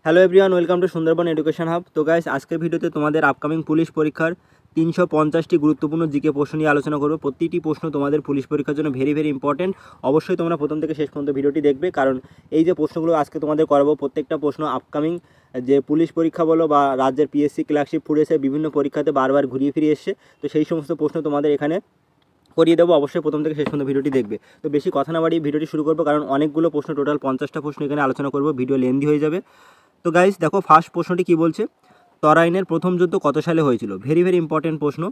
Hello everyone, welcome to Sundarban education hub. তো guys, আজকের ভিডিওতে তোমাদের আপকামিং পুলিশ পরীক্ষার 350টি গুরুত্বপূর্ণ জিকে প্রশ্ন নিয়ে আলোচনা করবো। প্রতিটি প্রশ্ন তোমাদের পুলিশ পরীক্ষার জন্য ভেরি ভেরি ইম্পর্টেন্ট। অবশ্যই তোমরা প্রথম থেকে শেষ পর্যন্ত ভিডিওটি দেখবে, কারণ এই যে প্রশ্নগুলো আজকে তোমাদের করাবো, প্রত্যেকটা প্রশ্ন আপকামিং যে পুলিশ পরীক্ষা বলো বা রাজ্যের পিএসসি, ক্লার্কশিপ, ফুড এসে বিভিন্ন পরীক্ষাতে বারবার ঘুরিয়ে ফিরে এসছে। তো সেই সমস্ত প্রশ্ন তোমাদের এখানে করিয়ে দেবো। অবশ্যই প্রথম থেকে শেষ পর্যন্ত ভিডিওটি দেখবে। তো বেশি কথা না বাড়িয়ে ভিডিওটি শুরু করবো, কারণ অনেকগুলো প্রশ্ন, টোটাল 50টা প্রশ্ন এখানে আলোচনা করবো, ভিডিও লেন্দি হয়ে যাবে। তো গাইস দেখো, ফার্স্ট প্রশ্নটি কি বলছে, তরাইনের প্রথম যুদ্ধ কত সালে হয়েছিল? ভেরি ভেরি ইম্পর্টেন্ট প্রশ্ন।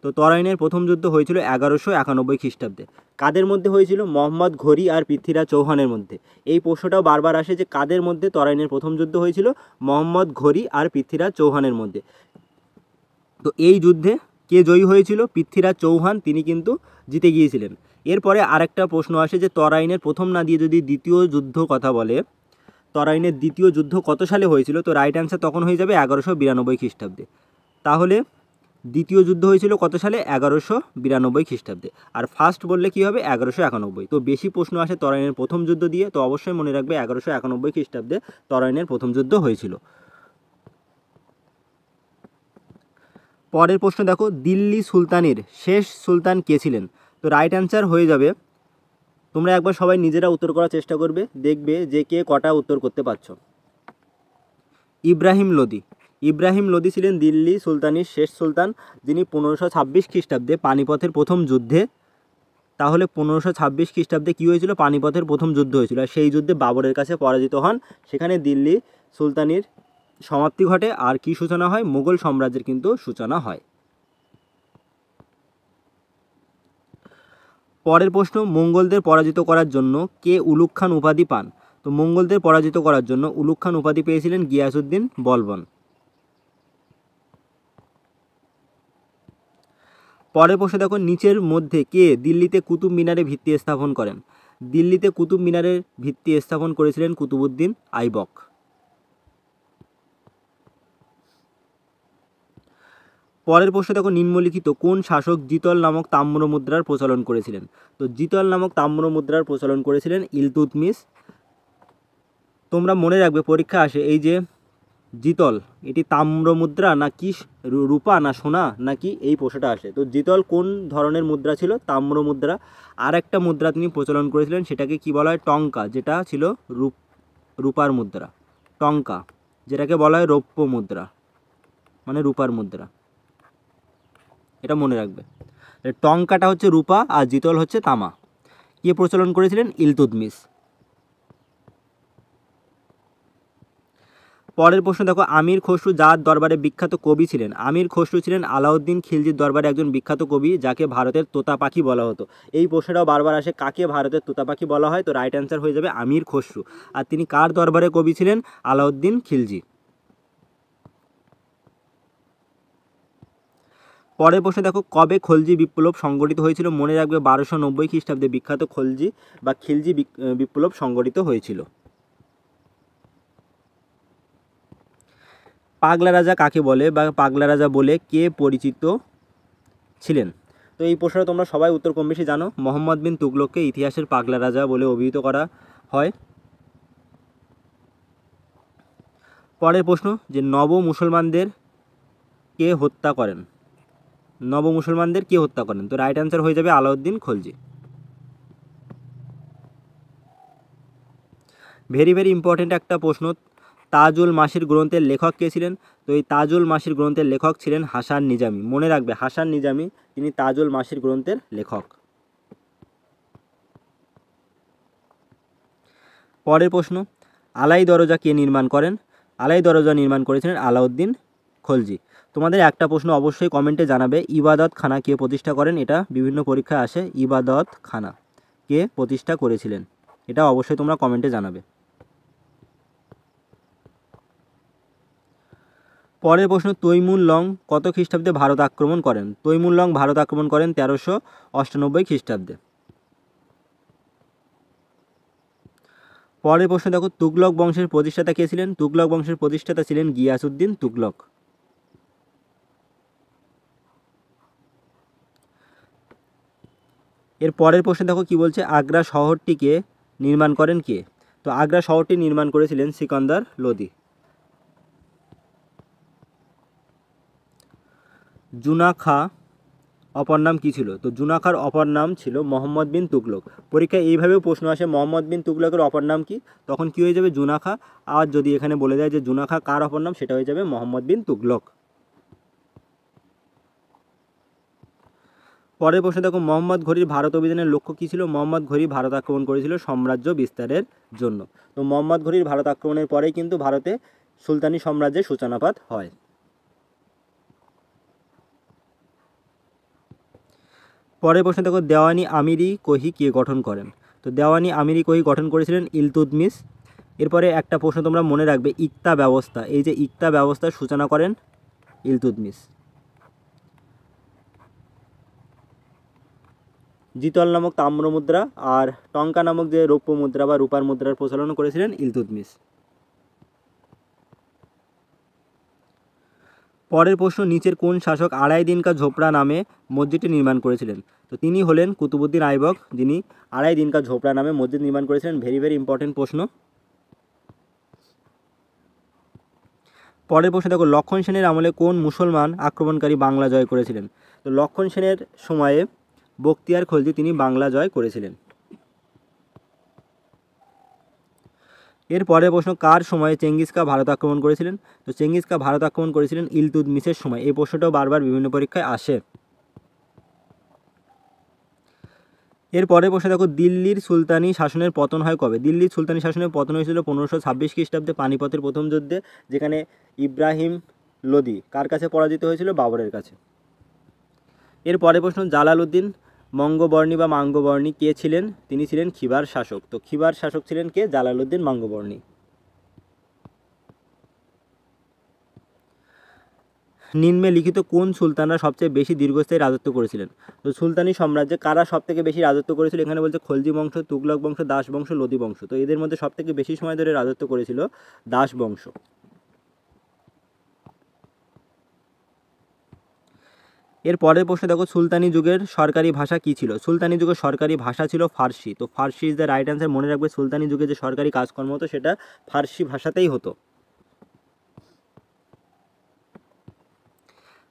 তো তরাইনের প্রথম যুদ্ধ হয়েছিল 1191 খ্রিস্টাব্দে। কাদের মধ্যে হয়েছিল? মোহাম্মদ ঘোরি আর পৃথ্বীরাজ চৌহানের মধ্যে। এই প্রশ্নটাও বারবার আসে যে কাদের মধ্যে তরাইনের প্রথম যুদ্ধ হয়েছিল? মোহাম্মদ ঘোরি আর পৃথ্বীরাজ চৌহানের মধ্যে। তো এই যুদ্ধে কে জয়ী হয়েছিল? পৃথ্বীরাজ চৌহান, তিনি কিন্তু জিতে গিয়েছিলেন। এরপরে আরেকটা প্রশ্ন আসে যে তরাইনের প্রথম না দিয়ে যদি দ্বিতীয় যুদ্ধ কথা বলে, তরাইনের দ্বিতীয় যুদ্ধ কত সালে হয়েছিল? তো রাইট অ্যান্সার তখন হয়ে যাবে 1192 খ্রিস্টাব্দে। তাহলে দ্বিতীয় যুদ্ধ হয়েছিল কত সালে? 1192 খ্রিস্টাব্দে। আর ফার্স্ট বললে কী হবে? 1191। তো বেশি প্রশ্ন আসে তরাইনের প্রথম যুদ্ধ দিয়ে, তো অবশ্যই মনে রাখবে 1191 খ্রিস্টাব্দে তরাইনের প্রথম যুদ্ধ হয়েছিল। পরের প্রশ্ন দেখো, দিল্লি সুলতানের শেষ সুলতান কে ছিলেন? তো রাইট অ্যান্সার হয়ে যাবে, তোমরা একবার সবাই নিজেরা উত্তর করার চেষ্টা করবে, দেখবে যে কে কটা উত্তর করতে পারছো। ইব্রাহিম লোদি। ইব্রাহিম লোদি ছিলেন দিল্লি সুলতানির শেষ সুলতান, যিনি 1526 খ্রিস্টাব্দে পানিপথের প্রথম যুদ্ধে, তাহলে 1526 খ্রিস্টাব্দে কী হয়েছিল? পানিপথের প্রথম যুদ্ধ হয়েছিল, আর সেই যুদ্ধে বাবরের কাছে পরাজিত হন। সেখানে দিল্লি সুলতানির সমাপ্তি ঘটে, আর কি সূচনা হয়? মুঘল সাম্রাজ্যের কিন্তু সূচনা হয়। পরের প্রশ্ন, মঙ্গলদের পরাজিত করার জন্য কে উলুগ খান উপাধি পান? তো মঙ্গলদের পরাজিত করার জন্য উলুগ খান উপাধি পেয়েছিলেন গিয়াসউদ্দিন বলবন। পরের প্রশ্ন দেখো, নিচের মধ্যে কে দিল্লিতে কুতুব মিনারে ভিত্তি স্থাপন করেন? দিল্লিতে কুতুব মিনারের ভিত্তি স্থাপন করেছিলেন কুতুবউদ্দিন আইবক। পরের প্রশ্ন দেখো, নিম্নলিখিত কোন শাসক জিতল নামক তাম্র মুদ্রার প্রচলন করেছিলেন? তো জিতল নামক তাম্র মুদ্রার প্রচলন করেছিলেন ইলতুৎমিশ। তোমরা মনে রাখবে, পরীক্ষা আসে এই যে জিতল, এটি তাম্র মুদ্রা নাকি রূপা না সোনা নাকি, এই প্রশ্নটা আসে। তো জিতল কোন ধরনের মুদ্রা ছিল? তাম্র মুদ্রা। আর একটা মুদ্রা তিনি প্রচলন করেছিলেন, সেটাকে কি বলা হয়? টঙ্কা, যেটা ছিল রূপার মুদ্রা। টঙ্কা, যেটাকে বলা হয় রৌপ্য মুদ্রা, মানে রূপার মুদ্রা। এটা মনে রাখবে, টঙ্কাটা হচ্ছে রূপা আর জিতল হচ্ছে তামা। কে প্রচলন করেছিলেন? ইলতুৎমিশ। পরের প্রশ্ন দেখো, আমির খসরু যার দরবারে বিখ্যাত কবি ছিলেন? আমির খসরু ছিলেন আলাউদ্দিন খিলজির দরবারে একজন বিখ্যাত কবি, যাকে ভারতের তোতা পাখি বলা হতো। এই প্রশ্নটাও বারবার আসে, কাকে ভারতের তোতা পাখি বলা হয়? তো রাইট অ্যান্সার হয়ে যাবে আমির খসরু। আর তিনি কার দরবারে কবি ছিলেন? আলাউদ্দিন খিলজি। পরের প্রশ্ন দেখো, কবে খলজি বিপ্লব সংগঠিত হয়েছিল? মনে রাখবে 1290 খ্রিস্টাব্দে বিখ্যাত খলজি বা খিলজি বিপ্লব সংগঠিত হয়েছিল। পাগলা রাজা কাকে বলে বা পাগলা রাজা বলে কে পরিচিত ছিলেন? তো এই প্রশ্নটা তোমরা সবাই উত্তর কম বেশি জানো। মোহাম্মদ বিন তুগলককে ইতিহাসের পাগলা রাজা বলে অভিহিত করা হয়। পরের প্রশ্ন, যে নব মুসলমানদের কে হত্যা করেন? নব মুসলমানদের কে হত্যা করেন? তো রাইট অ্যান্সার হয়ে যাবে Alauddin Khalji. Very very important একটা প্রশ্ন, তাজুল মাসির গ্রন্থের লেখক কে ছিলেন? তো এই তাজুল মাসির গ্রন্থের লেখক ছিলেন হাসান নিজামী। মনে রাখবে, হাসান নিজামী, তিনি তাজুল মাসির গ্রন্থের লেখক। পরের প্রশ্ন, আলাই দরজা কে নির্মাণ করেন? আলাই দরজা নির্মাণ করেছিলেন আলাউদ্দিন খলজি। তোমাদের একটা প্রশ্ন অবশ্যই কমেন্টে জানাবে, ইবাদত খানা কে প্রতিষ্ঠা করেন? এটা বিভিন্ন পরীক্ষায় আসে, ইবাদত খানা কে প্রতিষ্ঠা করেছিলেন? এটা অবশ্যই তোমরা কমেন্টে জানাবে। পরের প্রশ্ন, তৈমুর লং কত খ্রিস্টাব্দে ভারত আক্রমণ করেন? তৈমুর লং ভারত আক্রমণ করেন 1398 খ্রিস্টাব্দে। পরের প্রশ্ন দেখো, তুগলক বংশের প্রতিষ্ঠাতা কে ছিলেন? তুগলক বংশের প্রতিষ্ঠাতা ছিলেন গিয়াসউদ্দিন তুগলক। এর পরের প্রশ্ন দেখো কি বলছে, আগ্রা শহরটিকে নির্মাণ করেন কে? তো আগ্রা শহরটি নির্মাণ করেছিলেন সিকান্দার লোদি। জুনা খাঁ অপর নাম কী ছিল? তো জুনা খাঁর অপর নাম ছিল মোহাম্মদ বিন তুগলক। পরীক্ষায় এইভাবেও প্রশ্ন আসে, মোহাম্মদ বিন তুগলকের অপর নাম কি? তখন কি হয়ে যাবে? জুনা খাঁ। আর যদি এখানে বলে দেয় যে জুনা খাঁ কার অপর নাম, সেটা হয়ে যাবে মোহাম্মদ বিন তুগলক। পরের প্রশ্ন দেখো, মোহাম্মদ ঘুরির ভারত অভিযানের লক্ষ্য কী ছিল? মোহাম্মদ ঘুরি ভারত আক্রমণ করেছিল সাম্রাজ্য বিস্তারের জন্য। তো মোহাম্মদ ঘুরির ভারত আক্রমণের পরেই কিন্তু ভারতে সুলতানি সাম্রাজ্যের সূচনাপাত হয়। পরের প্রশ্ন দেখো, দেওয়ানি আমিরি কোহি কে গঠন করেন? তো দেওয়ানি আমিরি কোহি গঠন করেছিলেন ইলতুৎমিশ। এরপরে একটা প্রশ্ন তোমরা মনে রাখবে, ইক্তা ব্যবস্থা, এই যে ইক্তা ব্যবস্থার সূচনা করেন ইলতুৎমিশ। জিতল নামক তাম্র মুদ্রা আর টঙ্কা নামক যে রৌপ্য মুদ্রা বা রূপার মুদ্রার প্রচলন করেছিলেন ইলতুৎমিশ। পরের প্রশ্ন, নিচের কোন শাসক আড়াই দিন কা ঝোপড়া নামে মসজিদটি নির্মাণ করেছিলেন? তো তিনি হলেন কুতুবুদ্দিন আইবক, যিনি আড়াই দিন কা ঝোপড়া নামে মসজিদ নির্মাণ করেছিলেন। ভেরি ভেরি ইম্পর্টেন্ট প্রশ্ন। পরের প্রশ্ন দেখো, লক্ষণ সেনের আমলে কোন মুসলমান আক্রমণকারী বাংলা জয় করেছিলেন? তো লক্ষণ সেনের সময়ে বখতিয়ার খলজি তিনি বাংলা জয় করেছিলেন। এর পরের প্রশ্ন, কার সময়ে চেঙ্গিস খাঁ ভারত আক্রমণ করেছিলেন? তো চেঙ্গিস খাঁ ভারত আক্রমণ করেছিলেন ইলতুৎমিশের সময়। এই প্রশ্নটাও বারবার বিভিন্ন পরীক্ষায় আসে। এর পরের প্রশ্ন দেখো, দিল্লির সুলতানি শাসনের পতন হয় কবে? দিল্লির সুলতানি শাসনের পতন হয়েছিল 1526 খ্রিস্টাব্দে পানিপথের প্রথম যুদ্ধে, যেখানে ইব্রাহিম লোদি কার কাছে পরাজিত হয়েছিল? বাবরের কাছে। এর পরের প্রশ্ন, জালালউদ্দিন মঙ্গবর্ণী বা মাঙ্গবর্ণী কে ছিলেন? তিনি ছিলেন খিবার শাসক। তো খিবার শাসক ছিলেন কে? জালালউদ্দিন মাঙ্গবর্ণী। নিম্নে লিখিত কোন সুলতানরা সবচেয়ে বেশি দীর্ঘস্থায়ী রাজত্ব করেছিলেন? তো সুলতানি সাম্রাজ্যে কারা সব থেকে বেশি রাজত্ব করেছিল? এখানে বলছে খলজি বংশ, তুগলক বংশ, দাস বংশ, লোদি বংশ। তো এদের মধ্যে সব থেকে বেশি সময় ধরে রাজত্ব করেছিল দাস বংশ। এর পরের প্রশ্ন দেখো, সুলতানি যুগের সরকারি ভাষা কী ছিল? সুলতানি যুগের সরকারি ভাষা ছিল ফার্সি। তো ফার্সি ইজ দ্য রাইট অ্যান্সার। মনে রাখবে, সুলতানি যুগে যে সরকারি কাজকর্ম হতো সেটা ফার্সি ভাষাতেই হতো।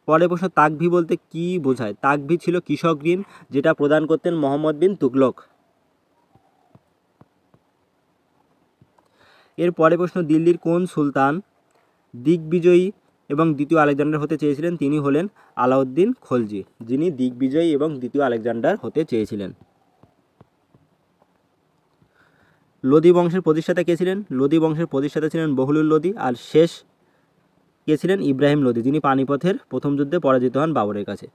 পরের প্রশ্ন, তাকভি বলতে কি বোঝায়? তাকভি ছিল কৃষক ঋণ, যেটা প্রদান করতেন মোহাম্মদ বিন তুগলক। এর পরের প্রশ্ন, দিল্লির কোন সুলতান দিগ্বিজয়ী এবং দ্বিতীয় আলেকজান্ডার হতে চেয়েছিলেন? তিনি হলেন আলাউদ্দিন খলজি, যিনি দিগ্বিজয়ী এবং দ্বিতীয় আলেকজান্ডার হতে চেয়েছিলেন। লোদি বংশের প্রতিষ্ঠাতা কে ছিলেন? লোদি বংশের প্রতিষ্ঠাতা ছিলেন বহুলুল লোদি। আর শেষ কে ছিলেন? ইব্রাহিম লোদি, যিনি পানিপথের প্রথম যুদ্ধে পরাজিত হন বাবরের কাছে।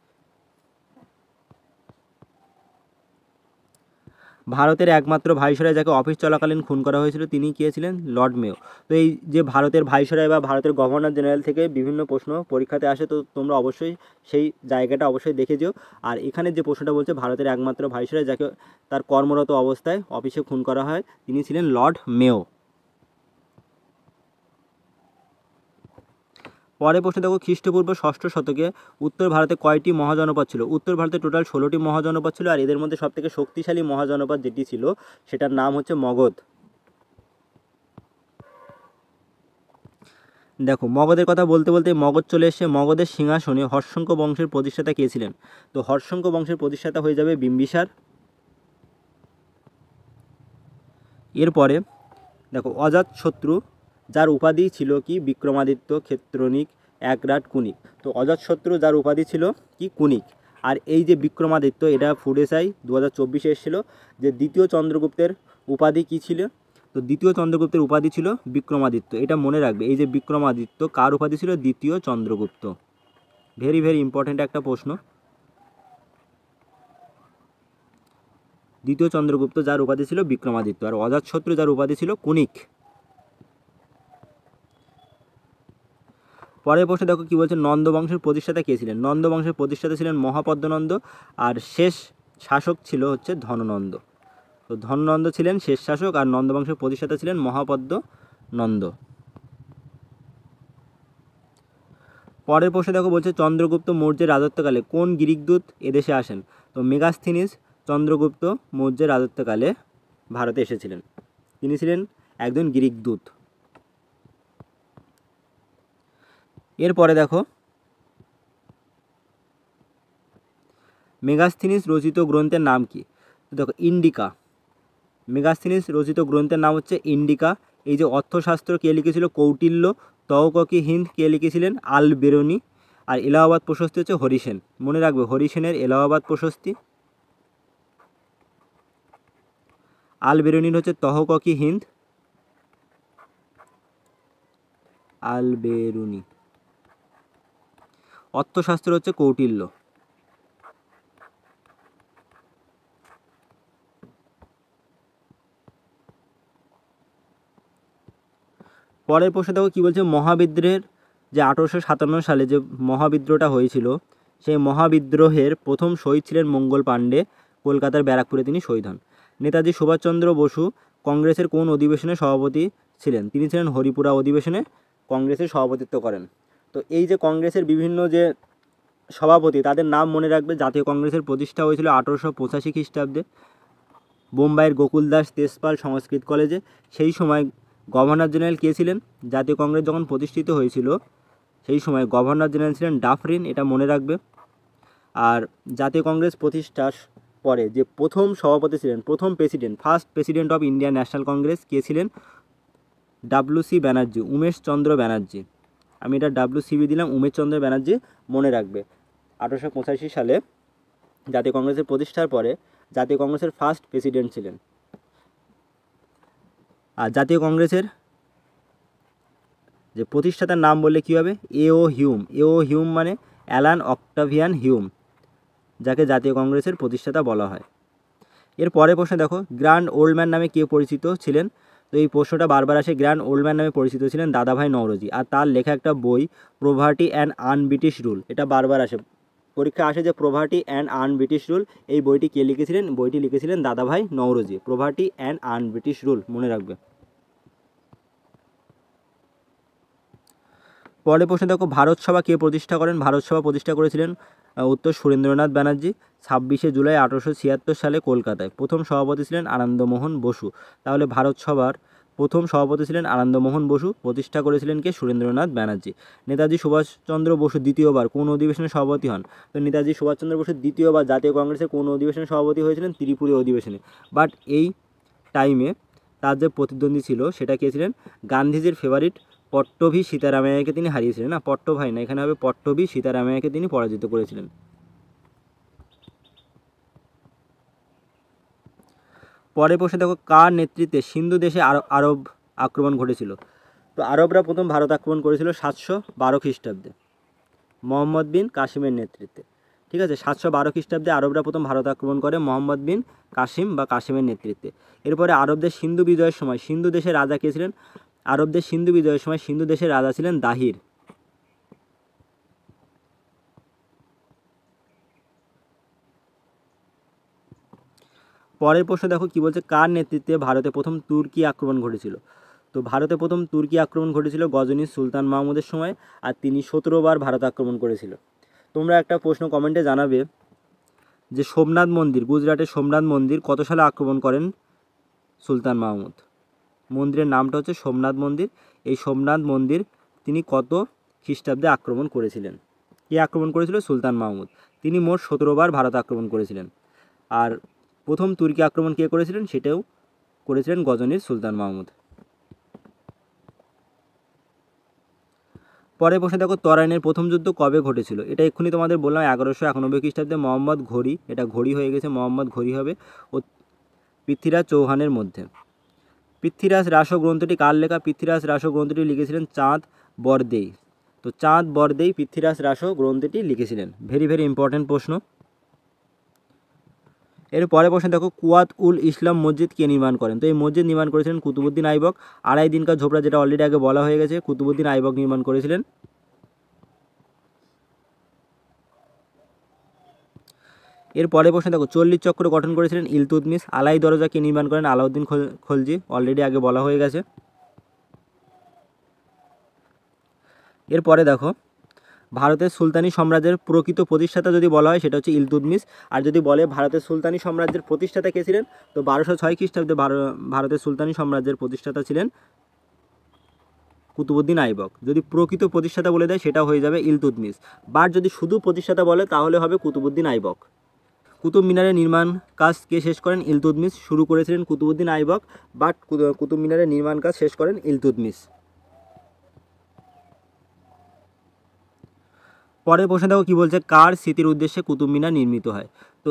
ভারতের একমাত্র ভাইসরয় যাকে অফিস চলাকালীন খুন করা হয়েছিল, তিনি কে ছিলেন? লর্ড মেও। তো এই যে ভারতের ভাইসরয় বা ভারতের গভর্নর জেনারেল থেকে বিভিন্ন প্রশ্ন পরীক্ষাতে আসে, তো তোমরা অবশ্যই সেই জায়গাটা অবশ্যই দেখে যেও। আর এখানে যে প্রশ্নটা বলছে, ভারতের একমাত্র ভাইসরয় যাকে তার কর্মরত অবস্থায় অফিসে খুন করা হয়, তিনি ছিলেন লর্ড মেও। পরের প্রশ্ন দেখো, খ্রিস্টপূর্ব ষষ্ঠ শতকে উত্তর ভারতে কয়টি মহাজনপদ ছিল? উত্তর ভারতে টোটাল 16টি মহাজনপদ ছিল। আর এদের মধ্যে সবথেকে শক্তিশালী মহাজনপদ যেটি ছিল, সেটার নাম হচ্ছে মগধ। দেখো, মগধের কথা বলতে বলতে মগধ চলে এসে, মগধের সিংহাসনে হর্ষঙ্ক বংশের প্রতিষ্ঠাতা কে ছিলেন? তো হর্ষঙ্ক বংশের প্রতিষ্ঠাতা হয়ে যাবে বিম্বিসার। এরপরে দেখো, অজাতশত্রু যার উপাধি ছিল কি? বিক্রমাদিত্য, ক্ষেত্রনিক, একরাট, কুনিক। তো অজাতশত্রু যার উপাধি ছিল কি? কুনিক। আর এই যে বিক্রমাদিত্য, এটা ফুড এসআই 2024 এসেছিল, যে দ্বিতীয় চন্দ্রগুপ্তের উপাধি কি ছিল? তো দ্বিতীয় চন্দ্রগুপ্তের উপাধি ছিল বিক্রমাদিত্য। এটা মনে রাখবে, এই যে বিক্রমাদিত্য কার উপাধি ছিল? দ্বিতীয় চন্দ্রগুপ্ত। ভেরি ভেরি ইম্পর্ট্যান্ট একটা প্রশ্ন। দ্বিতীয় চন্দ্রগুপ্ত যার উপাধি ছিল বিক্রমাদিত্য, আর অজাতশত্রু যার উপাধি ছিল কুনিক। পরের প্রশ্নে দেখো কি বলছে, নন্দ বংশের প্রতিষ্ঠাতা কে ছিলেন? নন্দ বংশের প্রতিষ্ঠাতা ছিলেন মহাপদ্মনন্দ, আর শেষ শাসক ছিল হচ্ছে ধননন্দ। তো ধননন্দ ছিলেন শেষ শাসক, আর নন্দ বংশের প্রতিষ্ঠাতা ছিলেন মহাপদ্মনন্দ। পরের প্রশ্নে দেখো বলছে, চন্দ্রগুপ্ত মৌর্যের রাজত্বকালে কোন গ্রিক দূত এদেশে আসেন? তো মেগাস্থিনিস চন্দ্রগুপ্ত মৌর্যের রাজত্বকালে ভারতে এসেছিলেন। তিনি ছিলেন একজন গ্রিক দূত। এরপরে দেখো, মেগাস্থিনিস রচিত গ্রন্থের নাম কি? তো দেখো ইন্ডিকা। মেগাস্থিনিস রচিত গ্রন্থের নাম হচ্ছে ইন্ডিকা। এই যে অর্থশাস্ত্র কে লিখেছিল? কৌটিল্য। তওককি হিন্দ কে লিখেছিলেন? আল বেরুনি। আর এলাহাবাদ প্রশস্তি হচ্ছে হরিসেন। মনে রাখবে হরিসেনের এলাহাবাদ প্রশস্তি। আল বেরুনির হচ্ছে তহককি হিন্দ। আল বেরুনি। অর্থশাস্ত্র হচ্ছে কৌটিল্য। পরের প্রশ্ন দেখো কী বলছে, মহাবিদ্রোহের যে 1857 সালে যে মহাবিদ্রোহটা হয়েছিল, সেই মহাবিদ্রোহের প্রথম শহীদ ছিলেন মঙ্গল পাণ্ডে। কলকাতার ব্যারাকপুরে তিনি শহীদ হন। নেতাজি সুভাষচন্দ্র বসু কংগ্রেসের কোন অধিবেশনে সভাপতি ছিলেন? তিনি ছিলেন হরিপুরা অধিবেশনে কংগ্রেসের সভাপতিত্ব করেন। তো এই যে কংগ্রেসের বিভিন্ন যে সভাপতি, তাদের নাম মনে রাখবে। জাতীয় কংগ্রেসের প্রতিষ্ঠা হয়েছিল 1885 খ্রিস্টাব্দে বোম্বাইয়ের গোকুল দাস তেজপাল সংস্কৃত কলেজে। সেই সময় গভর্নর জেনারেল কে ছিলেন? জাতীয় কংগ্রেস যখন প্রতিষ্ঠিত হয়েছিল সেই সময় গভর্নর জেনারেল ছিলেন ডাফরিন, এটা মনে রাখবে। আর জাতীয় কংগ্রেস প্রতিষ্ঠার পরে যে প্রথম সভাপতি ছিলেন, প্রথম president, first president of Indian National Congress কে ছিলেন? ডাব্লিউ.সি. ব্যানার্জি, উমেশ চন্দ্র ব্যানার্জি। আমি এটা ডাব্লিউ.সি.বি. দিলাম, উমেশ চন্দ্র ব্যানার্জি মনে রাখবে। 1885 সালে জাতীয় কংগ্রেসের প্রতিষ্ঠার পরে জাতীয় কংগ্রেসের ফার্স্ট প্রেসিডেন্ট ছিলেন। আর জাতীয় কংগ্রেসের যে প্রতিষ্ঠাতার নাম বললে কী হবে? এ.ও. হিউম। এ.ও. হিউম মানে অ্যালান অক্টাভিয়ান হিউম, যাকে জাতীয় কংগ্রেসের প্রতিষ্ঠাতা বলা হয়। এর পরের প্রশ্ন দেখো, গ্র্যান্ড ওল্ডম্যান নামে কে পরিচিত ছিলেন? তো এই প্রশ্নটা বারবার আসে। গ্র্যান্ড ওল্ডম্যান নামে পরিচিত ছিলেন দাদাভাই নওরোজি। আর তার লেখা একটা বই প্রভার্টি অ্যান্ড আনব্রিটিশ রুল, এটা বারবার আসে পরীক্ষা আসে যে প্রভার্টি অ্যান্ড আনব্রিটিশ রুল, এই বইটি কে লিখেছিলেন? বইটি লিখেছিলেন দাদাভাই Naoroji. Poverty and un-British rule মনে রাখবে। পরের প্রশ্ন দেখো, ভারত সভা কে প্রতিষ্ঠা করেন? ভারত সভা প্রতিষ্ঠা করেছিলেন উত্তর সুরেন্দ্রনাথ ব্যানার্জি 26শে জুলাই 1876 সালে কলকাতায়। প্রথম সভাপতি ছিলেন আনন্দমোহন বসু। তাহলে ভারত সভার প্রথম সভাপতি ছিলেন আনন্দমোহন বসু, প্রতিষ্ঠা করেছিলেন কে? সুরেন্দ্রনাথ ব্যানার্জি। নেতাজি সুভাষচন্দ্র বসু দ্বিতীয়বার কোন অধিবেশনে সভাপতি হন? তো নেতাজি সুভাষচন্দ্র বসু দ্বিতীয়বার জাতীয় কংগ্রেসের কোন অধিবেশনে সভাপতি হয়েছিলেন? ত্রিপুরী অধিবেশনে। বাট এই টাইমে তার যে প্রতিদ্বন্দ্বী ছিল সেটা কে ছিলেন? গান্ধীজির ফেভারিট পট্টভি সীতারামাইয়াকে তিনি হারিয়েছিলেন। না, পট্টভাই না, এখানে হবে পট্টভি সীতারামাইয়াকে তিনি পরাজিত করেছিলেন। পরের প্রশ্নে দেখো, কার নেতৃত্বে সিন্ধু দেশে আরব আক্রমণ ঘটেছিল? তো আরবরা প্রথম ভারত আক্রমণ করেছিল 712 খ্রিস্টাব্দে মোহাম্মদ বিন কাসিমের নেতৃত্বে। ঠিক আছে, 712 খ্রিস্টাব্দে আরবরা প্রথম ভারত আক্রমণ করে মোহাম্মদ বিন কাসিম বা কাসিমের নেতৃত্বে। এরপরে আরবদের সিন্ধু বিজয়ের সময় সিন্ধু দেশের রাজা কে ছিলেন? আরবদের সিন্ধু বিজয়ের সময় সিন্ধু দেশের রাজা ছিলেন দাহির। পরের প্রশ্ন দেখো কি বলছে, কার নেতৃত্বে ভারতে প্রথম তুর্কি আক্রমণ ঘটেছিল? তো ভারতে প্রথম তুর্কি আক্রমণ ঘটেছিল গজনী সুলতান মাহমুদের সময়, আর তিনি 17 বার ভারত আক্রমণ করেছিল। তোমরা একটা প্রশ্ন কমেন্টে জানাবে যে সোমনাথ মন্দির, গুজরাটের সোমনাথ মন্দির কত সালে আক্রমণ করেন সুলতান মাহমুদ? মন্দিরের নামটা হচ্ছে সোমনাথ মন্দির। এই সোমনাথ মন্দির তিনি কত খ্রিস্টাব্দে আক্রমণ করেছিলেন? কে আক্রমণ করেছিল? সুলতান মাহমুদ। তিনি মোট 17 বার ভারত আক্রমণ করেছিলেন। আর প্রথম তুর্কি আক্রমণ কে করেছিলেন? সেটাও করেছিলেন গজনীর সুলতান মাহমুদ। পরের প্রশ্নে দেখো, তরাইনের প্রথম যুদ্ধ কবে ঘটেছিল? এটা এক্ষুনি তোমাদের বললাম 1191 খ্রিস্টাব্দে মোহাম্মদ ঘড়ি, এটা ঘড়ি হয়ে গেছে, মোহাম্মদ ঘড়ি হবে ও পৃথ্বীরাজ চৌহানের মধ্যে। পৃথ্বীরাজ রাসো গ্রন্থটি কার লেখা? পৃথ্বীরাজ রাসো গ্রন্থটি লিখেছিলেন চাঁদ বরদেই। তো চাঁদ বরদেই পৃথ্বীরাজ রাসো গ্রন্থটি লিখেছিলেন। ভেরি ভেরি ইম্পর্টেন্ট প্রশ্ন। এর পরে প্রশ্ন দেখো, কুয়াত উল ইসলাম মসজিদ কে নির্মাণ করেন? তো এই মসজিদ নির্মাণ করেছিলেন কুতুবুদ্দিন আইবক। আড়াই দিন কা ঝোপড়া, যেটা অলরেডি আগে বলা হয়ে গেছে, কুতুবুদ্দিন আইবক নির্মাণ করেছিলেন। এর পরে প্রশ্ন দেখো, 40 চক্র গঠন করেছিলেন ইলতুৎমিশ। আলাই দরজা কে নির্মাণ করেন? আলাউদ্দিন খলজি, অলরেডি আগে বলা হয়ে গেছে। এরপরে দেখো, ভারতের সুলতানি সাম্রাজ্যের প্রকৃত প্রতিষ্ঠাতা যদি বলা হয় সেটা হচ্ছে ইলতুৎমিশ। আর যদি বলে ভারতের সুলতানি সাম্রাজ্যের প্রতিষ্ঠাতা কে ছিলেন, তো 1206 খ্রিস্টাব্দে ভারতের সুলতানি সাম্রাজ্যের প্রতিষ্ঠাতা ছিলেন কুতুবুদ্দিন আইবক। যদি প্রকৃত প্রতিষ্ঠাতা বলে দেয় সেটা হয়ে যাবে ইলতুৎমিশ। বাট যদি শুধু প্রতিষ্ঠাতা বলে তাহলে হবে কুতুবুদ্দিন আইবক। কুতুব মিনারের নির্মাণ কাজ কে শেষ করেন? ইলতুৎমিশ। শুরু করেছিলেন কুতুবউদ্দিন আইবক, বাট কুতুব মিনারের নির্মাণ কাজ শেষ করেন ইলতুৎমিশ। পরের প্রশ্ন দেখো কী বলছে, কার স্মৃতির উদ্দেশ্যে কুতুব মিনার নির্মিত হয়? তো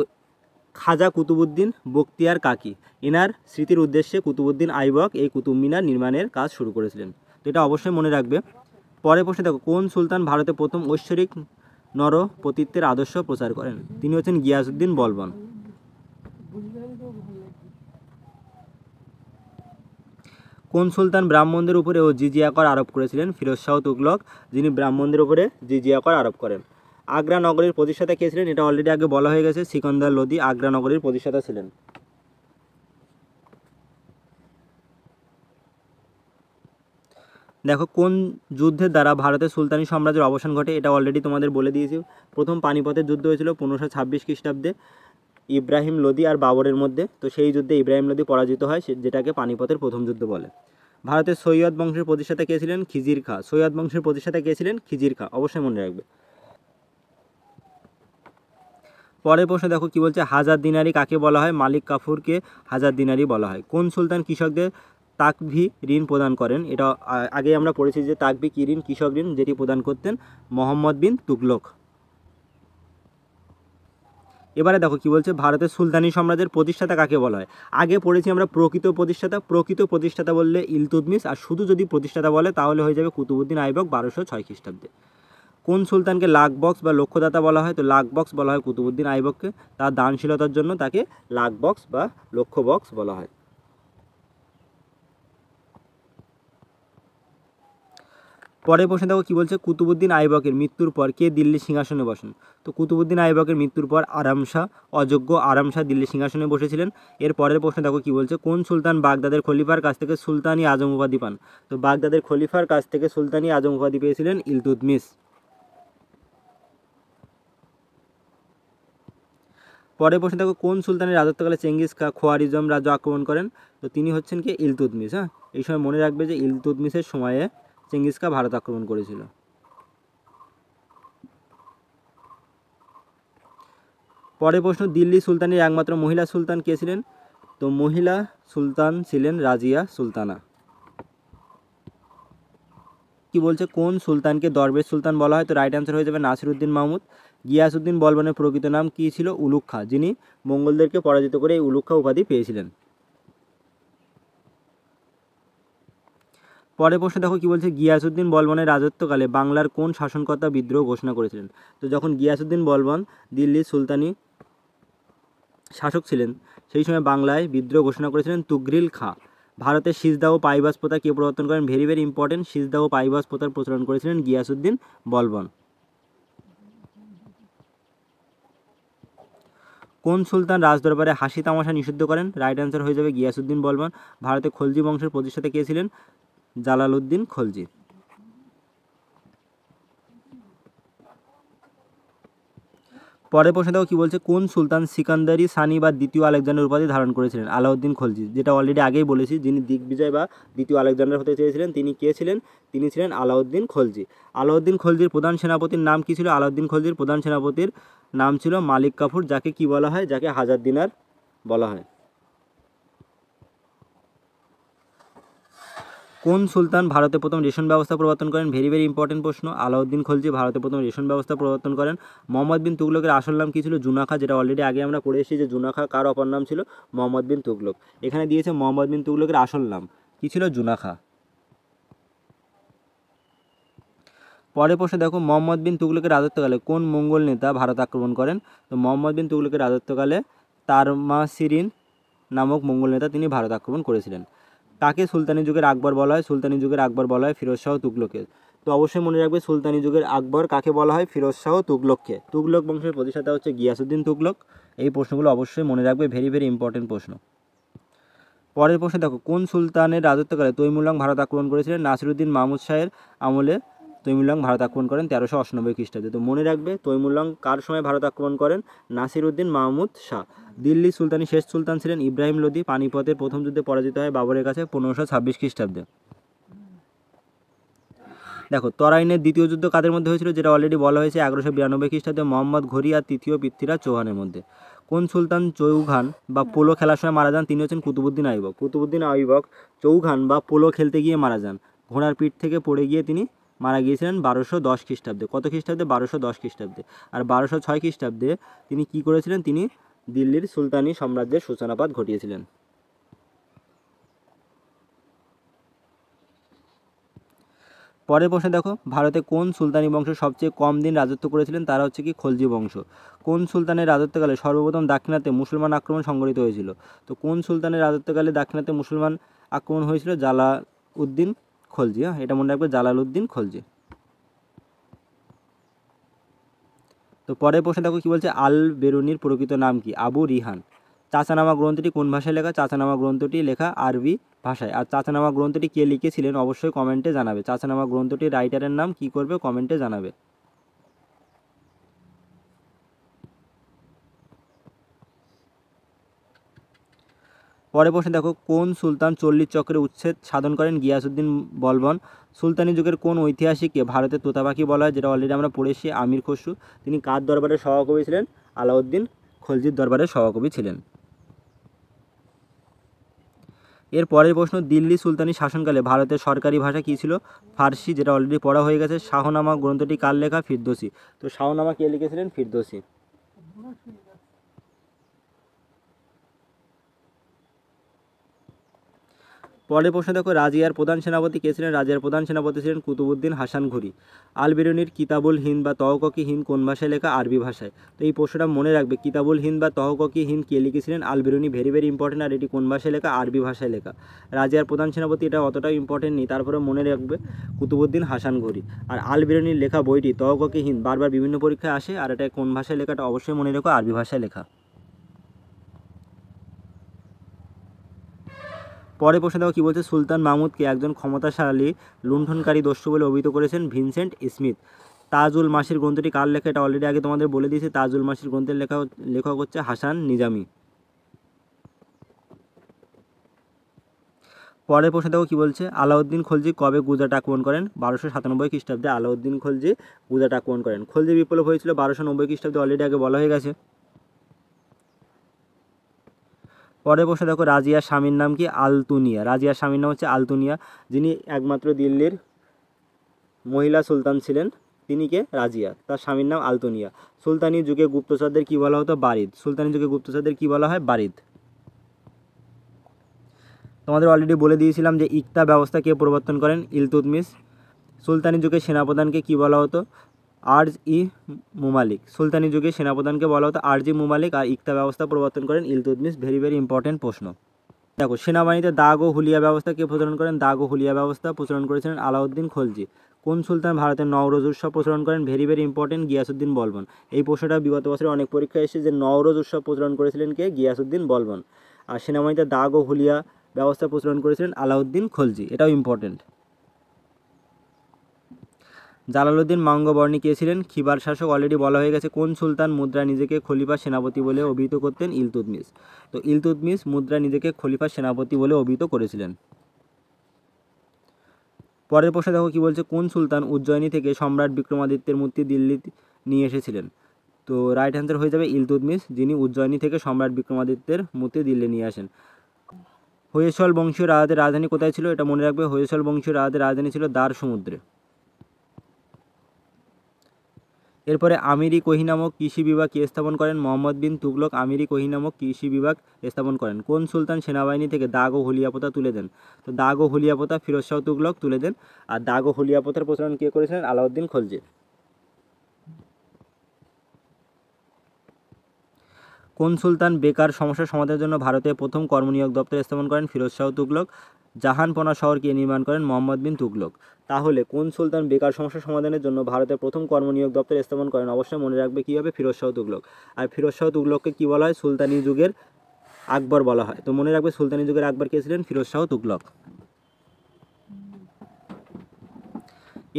খাজা কুতুবউদ্দিন বখতিয়ার কাকি, এনার স্মৃতির উদ্দেশ্যে কুতুবউদ্দিন আইবক এই কুতুব মিনার নির্মাণের কাজ শুরু করেছিলেন। তো এটা অবশ্যই মনে রাখবে। পরের প্রশ্নে দেখো, কোন সুলতান ভারতে প্রথম ঐশ্বরিক নরপতিত্বের আদর্শ প্রচার করেন? তিনি হচ্ছেন গিয়াসউদ্দিন বলবন। কোন সুলতান ব্রাহ্মণদের উপরে ও জিজিয়া কর আরোপ করেছিলেন? ফিরোজ শাহ তুগলক, যিনি ব্রাহ্মণদের উপরে জিজিয়া কর আরোপ করেন। আগ্রা নগরীর প্রতিষ্ঠাতা কে ছিলেন? এটা অলরেডি আগে বলা হয়ে গেছে, সিকন্দর লোদি আগ্রা নগরীর প্রতিষ্ঠাতা ছিলেন। দেখো, কোন যুদ্ধের দ্বারা ভারতের সুলতানি সাম্রাজ্যের অবসান ঘটে? এটা অলরেডি তোমাদের বলে দিয়েছি। প্রথম পানিপথের যুদ্ধ হয়েছিল 1526 খ্রিস্টাব্দে ইব্রাহিম লোদি আর বাবরের মধ্যে। তো সেই যুদ্ধে ইব্রাহিম লোদি পরাজিত হয়, যেটাকে পানিপথের প্রথম যুদ্ধ বলে। ভারতের সৈয়দ বংশের প্রতিষ্ঠাতা কে ছিলেন? খিজির খাঁ। সৈয়দ বংশের প্রতিষ্ঠাতা কে ছিলেন? খিজির খাঁ, অবশ্যই মনে রাখবে। পরের প্রশ্ন দেখো কি বলছে, হাজার দিনারি কাকে বলা হয়? মালিক কাফুরকে হাজার দিনারি বলা হয়। কোন সুলতান কৃষকদের তাকভি ঋণ প্রদান করেন? এটা আগে আমরা পড়েছি যে তাকভি কি ঋণ, কৃষক ঋণ, যেটি প্রদান করতেন মোহাম্মদ বিন তুগলক। এবারে দেখো কি বলছে, ভারতের সুলতানি সাম্রাজ্যের প্রতিষ্ঠাতা কাকে বলা হয়? আগে পড়েছি আমরা প্রকৃত প্রতিষ্ঠাতা। প্রকৃত প্রতিষ্ঠাতা বললে ইলতুৎমিশ, আর শুধু যদি প্রতিষ্ঠাতা বলে তাহলে হয়ে যাবে কুতুবউদ্দিন আইবক 1206 খ্রিস্টাব্দে। কোন সুলতানকে লাখ বক্স বা লক্ষ্যদাতা বলা হয়? তো লাখ বক্স বলা হয় কুতুবউদ্দিন আইবককে, তার দানশীলতার জন্য তাকে লাখ বক্স বা লক্ষ বক্স বলা হয়। পরের প্রশ্নে দেখো কী বলছে, কুতুবউদ্দিন আইবকের মৃত্যুর পর কে দিল্লি সিংহাসনে বসেন? তো কুতুবউদ্দিন আইবকের মৃত্যুর পর আরাম শাহ, অযোগ্য আরাম শাহ দিল্লি সিংহাসনে বসেছিলেন। এর পরের প্রশ্নে দেখো কী বলছে, কোন সুলতান বাগদাদের খলিফার কাছ থেকে সুলতানি আজম উপাধি পান? তো বাগদাদের খলিফার কাছ থেকে সুলতানি আজম উপাধি পেয়েছিলেন ইলতুৎমিশ। পরের প্রশ্ন দেখো, কোন সুলতানের রাজত্বকালে চেঙ্গিস খাঁ খোয়ারিজম রাজ্য আক্রমণ করেন? তো তিনি হচ্ছেন কি? ইলতুৎমিশ। হ্যাঁ, এই সময় মনে রাখবে যে ইলতুৎমিশের সময়ে চেঙ্গিস খাঁ ভারত আক্রমণ করেছিল। পরের প্রশ্ন, দিল্লি সুলতানের একমাত্র মহিলা সুলতান কে ছিলেন? তো মহিলা সুলতান ছিলেন রাজিয়া সুলতানা। কি বলছে, কোন সুলতানকে দরবেশ সুলতান বলা হয়? তো রাইট অ্যান্সার হয়ে যাবে নাসিরউদ্দিন মাহমুদ। গিয়াসউদ্দিন বলবনের প্রকৃত নাম কী ছিল? উলুগ খাঁ, যিনি মঙ্গলদেরকে পরাজিত করে এই উলুগ খাঁ উপাধি পেয়েছিলেন। পরের প্রশ্ন দেখো কি বলছে, গিয়াসউদ্দিন বলবনের রাজত্বকালে বাংলার কোন শাসনকর্তা বিদ্রোহ ঘোষণা করেছিলেন? তো যখন গিয়াসউদ্দিন বলবন দিল্লির সুলতানি শাসক ছিলেন, সেই সময় বাংলায় বিদ্রোহ ঘোষণা করেছিলেন তুগরিল খাঁ। ভারতের সিজদা ও পাইবাস প্রথা কে প্রবর্তন করেন? ভেরি ভেরি ইম্পর্টেন্ট, সিজদা ও পাইবাস প্রথার প্রচলন করেছিলেন গিয়াসউদ্দিন বলবন। কোন সুলতান রাজদরবারে হাসি তামাশা নিষিদ্ধ করেন? রাইট অ্যান্সার হয়ে যাবে গিয়াসউদ্দিন বলবন। ভারতে খলজি বংশের প্রতিষ্ঠাতা কে ছিলেন? জালালউদ্দিন খলজি। পরের প্রশ্ন দেখো কি বলছে, কোন সুলতান সিকান্দারি সানি বা দ্বিতীয় আলেকজান্ডার উপাধি ধারণ করেছিলেন? আলাউদ্দিন খলজি, যেটা অলরেডি আগেই বলেছি, যিনি দিগ্বিজয় বা দ্বিতীয় আলেকজান্ডার হতে চেয়েছিলেন তিনি কে ছিলেন? তিনি ছিলেন আলাউদ্দিন খলজি। আলাউদ্দিন খলজির প্রধান সেনাপতির নাম কি ছিল? আলাউদ্দিন খলজির প্রধান সেনাপতির নাম ছিল মালিক কাফুর, যাকে কি বলা হয়? যাকে হাজার দিনার বলা হয়। কোন সুলতান ভারতে প্রথম রেশন ব্যবস্থা প্রবর্তন করেন? ভেরি ভেরি ইম্পর্টেন্ট প্রশ্ন। আলাউদ্দিন খলজি ভারতে প্রথম রেশন ব্যবস্থা প্রবর্তন করেন। মোহাম্মদ বিন তুগলকের আসল নাম কী ছিল? জুনাখা, যেটা অলরেডি আগে আমরা পড়ে এসেছি যে জুনাখা কার অপর নাম ছিল? মোহাম্মদ বিন তুগলক। এখানে দিয়েছে মোহাম্মদ বিন তুগলকের আসল নাম কী ছিল? জুনাখা। পরের প্রশ্ন দেখো, মোহাম্মদ বিন তুগলকের রাজত্বকালে কোন মঙ্গল নেতা ভারত আক্রমণ করেন? তো মোহাম্মদ বিন তুগলকের রাজত্বকালে তারমাসিরিন নামক মঙ্গল নেতা তিনি ভারত আক্রমণ করেছিলেন। কাকে সুলতানি যুগের আকবর বলা হয়? সুলতানি যুগের আকবর বলা হয় ফিরোজ শাহ তুগলককে। তো অবশ্যই মনে রাখবে, সুলতানি যুগের আকবর কাকে বলা হয়? ফিরোজ শাহ তুগলককে। তুগলক বংশের প্রতিষ্ঠাতা হচ্ছে গিয়াসউদ্দিন তুগলক। এই প্রশ্নগুলো অবশ্যই মনে রাখবে, ভেরি ভেরি ইম্পর্টেন্ট প্রশ্ন। পরের প্রশ্ন দেখো, কোন সুলতানের রাজত্বকালে তৈমুরলং ভারত আক্রমণ করেছিলেন? নাসিরউদ্দিন মাহমুদ শাহের আমলে তৈমুরলং ভারত আক্রমণ করেন 1398 খ্রিস্টাব্দে। তো মনে রাখবে, তৈমুরলং কার সময় ভারত আক্রমণ করেন? নাসিরউদ্দিন মাহমুদ শাহ। দিল্লি সুলতানি শেষ সুলতান ছিলেন ইব্রাহিম লোদি, পানিপথের প্রথম যুদ্ধে পরাজিত হয় বাবরের কাছে 1526 খ্রিস্টাব্দে। দেখো, তরাইনের দ্বিতীয় যুদ্ধ কাদের মধ্যে হয়েছিল? যেটা অলরেডি বলা হয়েছে 1192 খ্রিস্টাব্দে মোহাম্মদ ঘোরি আর তৃতীয় পৃথ্বীরাজ চৌহানের মধ্যে। কোন সুলতান চৌহান বা পোলো খেলার সময় মারা যান? তিনি হচ্ছেন কুতুবুদ্দিন আইবক। কুতুবুদ্দিন আইবক চৌহান বা পোলো খেলতে গিয়ে মারা যান। ঘোড়ার পিঠ থেকে পড়ে গিয়ে তিনি মারা গিয়েছিলেন 1210 খ্রিস্টাব্দে। কত খ্রিস্টাব্দে? 1210 খ্রিস্টাব্দে। আর 1206 খ্রিস্টাব্দে তিনি কি করেছিলেন? তিনি দিল্লির সুলতানি সাম্রাজ্যের সূচনাপাত ঘটিয়েছিলেন। পরের প্রশ্নে দেখো, ভারতে কোন সুলতানি বংশ সবচেয়ে কম দিন রাজত্ব করেছিলেন? তারা হচ্ছে কি খলজি বংশ। কোন সুলতানের রাজত্বকালে সর্বপ্রথম দাক্ষিণাত্যে মুসলমান আক্রমণ সংঘটিত হয়েছিল? তো কোন সুলতানের রাজত্বকালে দাক্ষিণাত্যে মুসলমান আক্রমণ হয়েছিল? জালাউদ্দিন খলজি। এটা মনে রাখবে, জালালউদ্দিন খলজি। তো পরের প্রশ্নে দেখো কি বলছে, আল বেরুনির প্রকৃত নাম কি? আবু রিহান। চাচানামা গ্রন্থটি কোন ভাষায় লেখা? চাচানামা গ্রন্থটি লেখা আরবি ভাষায়। আর চাচানামা গ্রন্থটি কে লিখেছিলেন অবশ্যই কমেন্টে জানাবে। চাচানামা গ্রন্থটির রাইটারের নাম কি করবে? কমেন্টে জানাবে। পরের প্রশ্নে দেখো, কোন সুলতান 40 চক্রে উচ্ছেদ সাধন করেন? গিয়াসউদ্দিন বলবন। সুলতানি যুগের কোন ঐতিহাসিককে ভারতের তোতা পাখি বলা হয়? যেটা অলরেডি আমরা পড়েছি, আমির খসরু। তিনি কার দরবারের সভাকবি ছিলেন? আলাউদ্দিন খলজির দরবারের সভাকবি ছিলেন। এর পরের প্রশ্ন, দিল্লি সুলতানি শাসনকালে ভারতের সরকারি ভাষা কী ছিল? ফার্সি, যেটা অলরেডি পড়া হয়ে গেছে। শাহনামা গ্রন্থটি কার লেখা? ফিরদৌসি। তো শাহনামা কে লিখেছিলেন? ফিরদৌসি। পরের প্রশ্ন দেখো, রাজিয়ার প্রধান সেনাপতি কে ছিলেন? রাজিয়ার প্রধান সেনাপতি ছিলেন কুতুবুদ্দিন হাসান ঘুরি। আল বেরুনির কিতাবুল হিন্দ বা তহককি হিন্দ কোন ভাষায় লেখা? আরবি ভাষায়। তো এই প্রশ্নটা মনে রাখবে, কিতাবুল হিন্দ বা তহককি হিন্দ কে লিখেছিলেন? Al Biruni. Very very important. আর এটি কোন ভাষায় লেখা? আরবি ভাষায় লেখা। রাজিয়ার প্রধান সেনাপতি, এটা অতটাও ইম্পর্টেন্ট নেই, তারপরে মনে রাখবে কুতুবুদ্দিন হাসান ঘুরি। আর আল বেরুনির লেখা বইটি তহককি হিন্দ বারবার বিভিন্ন পরীক্ষায় আসে, আর এটা কোন ভাষায় লেখাটা অবশ্যই মনে রেখো, আরবি ভাষায় লেখা। পরে প্রশ্ন দেখো কি বলছে, সুলতান মাহমুদকে একজন ক্ষমতাশালী লুণ্ঠনকারী দস্যু বলে অভিহিত করেছেন ভিনসেন্ট স্মিথ। তাজুল মাসির গ্রন্থটি কার লেখা? এটা অলরেডি আগে তোমাদের বলে দিয়েছি। তাজুল মাসির গ্রন্থের লেখক হচ্ছে হাসান নিজামি। পরের প্রশ্ন দেখো কি বলছে, আলাউদ্দিন খলজি কবে গুজরাট আক্রমণ করেন? 1297 খ্রিস্টাব্দে আলাউদ্দিন খলজি গুজরাট আক্রমণ করেন। খলজি বিপ্লব হয়েছিল 1290 খ্রিস্টাব্দে, অলরেডি আগে বলা হয়ে গেছে। পরের প্রশ্ন দেখো, রাজিয়ার স্বামীর নাম কি? আলতুনিয়া। রাজিয়ার স্বামীর নাম হচ্ছে আলতুনিয়া, যিনি একমাত্র দিল্লির মহিলা সুলতান ছিলেন। তিনি কে? রাজিয়া। তার স্বামীর নাম আলতুনিয়া। সুলতানি যুগে গুপ্তচরদের কি বলা হতো? বারিদ। সুলতানি যুগে গুপ্তচরদের কি বলা হয়? বারিদ। তোমাদের অলরেডি বলে দিয়েছিলাম যে ইকতা ব্যবস্থা কে প্রবর্তন করেন? ইলতুৎমিশ। সুলতানি যুগে সেনাপ্রধানকে কি বলা হতো? আরজ ই মুমালিক। সুলতানি যুগে সেনাপ্রধানকে বলা হতো আরজ ই মুমালিক। আর ইকতা ব্যবস্থা প্রবর্তন করেন ইলতুৎমিশ। ভেরি ভেরি ইম্পর্টেন্ট প্রশ্ন। দেখো, সেনাবাহিনীতে দাগ ও হুলিয়া ব্যবস্থা কে প্রচলন করেন? দাগ ও হুলিয়া ব্যবস্থা প্রচলন করেছিলেন আলাউদ্দিন খলজি। কোন সুলতান ভারতের নওরোজ উৎসব প্রচলন করেন? Very very important, Giasuddin Balban. এই প্রশ্নটা বিগত বছরে অনেক পরীক্ষায় এসেছে যে নওরোজ উৎসব প্রচলন করেছিলেন কে? গিয়াসউদ্দিন বলবন। আর সেনাবাহিনীতে দাগ ও হুলিয়া ব্যবস্থা প্রচলন করেছিলেন আলাউদ্দিন খলজি। এটাও ইম্পর্টেন্ট। জালালউদ্দিন মাঙ্গবর্ণী কে ছিলেন? খিবার শাসক, অলরেডি বলা হয়ে গেছে। কোন সুলতান মুদ্রা নিজেকে খলিফা সেনাপতি বলে অভিহিত করতেন? ইলতুৎমিশ। তো ইলতুৎমিশ মুদ্রা নিজেকে খলিফা সেনাপতি বলে অভিহিত করেছিলেন। পরের প্রশ্ন দেখো কি বলছে, কোন সুলতান উজ্জয়িনী থেকে সম্রাট বিক্রমাদিত্যের মূর্তি দিল্লি নিয়ে এসেছিলেন? তো রাইট অ্যান্সার হয়ে যাবে ইলতুৎমিশ, যিনি উজ্জয়িনী থেকে সম্রাট বিক্রমাদিত্যের মূর্তি দিল্লি নিয়ে আসেন। হৈসল বংশীয় রাজাদের রাজধানী কোথায় ছিল? এটা মনে রাখবে, হৈসল বংশীয় রাজাদের রাজধানী ছিল দ্বার সমুদ্রে। এরপরে আমিরি কোহি নামক কৃষি বিভাগ কে স্থাপন করেন? মোহাম্মদ বিন তুগলক আমিরি কোহি নামক কৃষি বিভাগ স্থাপন করেন। কোন সুলতান সেনাবাহিনী থেকে দাগ ও হুলিয়া প্রথা তুলে দেন? তো দাগ ও হুলিয়া প্রথা ফিরোজ শাহ তুগলক তুলে দেন। আর দাগ ও হুলিয়া প্রথার প্রচলন কে করেছিলেন? আলাউদ্দিন খলজি। কোন সুলতান বেকার সমস্যার সমাধানের জন্য ভারতে প্রথম কর্মনিয়োগ দপ্তর স্থাপন করেন? ফিরোজ শাহ তুগলক। জাহানপনা শহর কে নির্মাণ করেন? মোহাম্মদ বিন তুগলক। তাহলে কোন সুলতান বেকার সমস্যা সমাধানের জন্য ভারতের প্রথম কর্মনিয়োগ দপ্তর স্থাপন করেন? অবশ্যই মনে রাখবে কী হবে? ফিরোজ শাহ তুগলক। আর ফিরোজ শাহ তুগলককে কী বলা হয়? সুলতানি যুগের আকবর বলা হয়। তো মনে রাখবে সুলতানি যুগের আকবর কে ছিলেন? ফিরোজ শাহ তুগলক।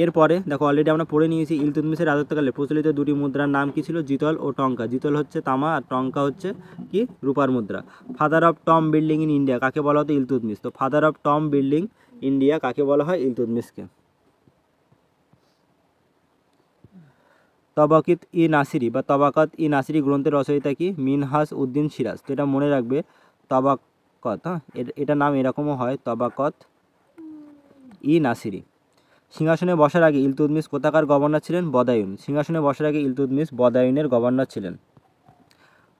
এরপরে দেখো, অলরেডি আমরা পড়ে নিয়েছি ইলতুৎমিশের রাজত্বকালে প্রচলিত দুটি মুদ্রার নাম কি ছিল? জিতল ও টঙ্কা। জিতল হচ্ছে তামা আর টঙ্কা হচ্ছে কি? রূপার মুদ্রা। Father of Tom building in India কাকে বলা হতো? ইলতুৎমিশ। তো father of Tom building India কাকে বলা হয়? ইলতুৎমিশকে। তবাকিত ই নাসিরি বা তবাকাত ই নাসিরি গ্রন্থের রচয়িতা কি? মিনহাজ উদ্দিন সিরাজ। তো এটা মনে রাখবে, তবাকত, হ্যাঁ, এটা নাম এরকমও হয়, তবাকত ই নাসিরি। সিংহাসনে বসার আগে ইলতুৎমিশ কোথাকার গভর্নর ছিলেন? বদায়ুন। সিংহাসনে বসার আগে ইলতুৎমিশ বদায়ুনের গভর্নর ছিলেন।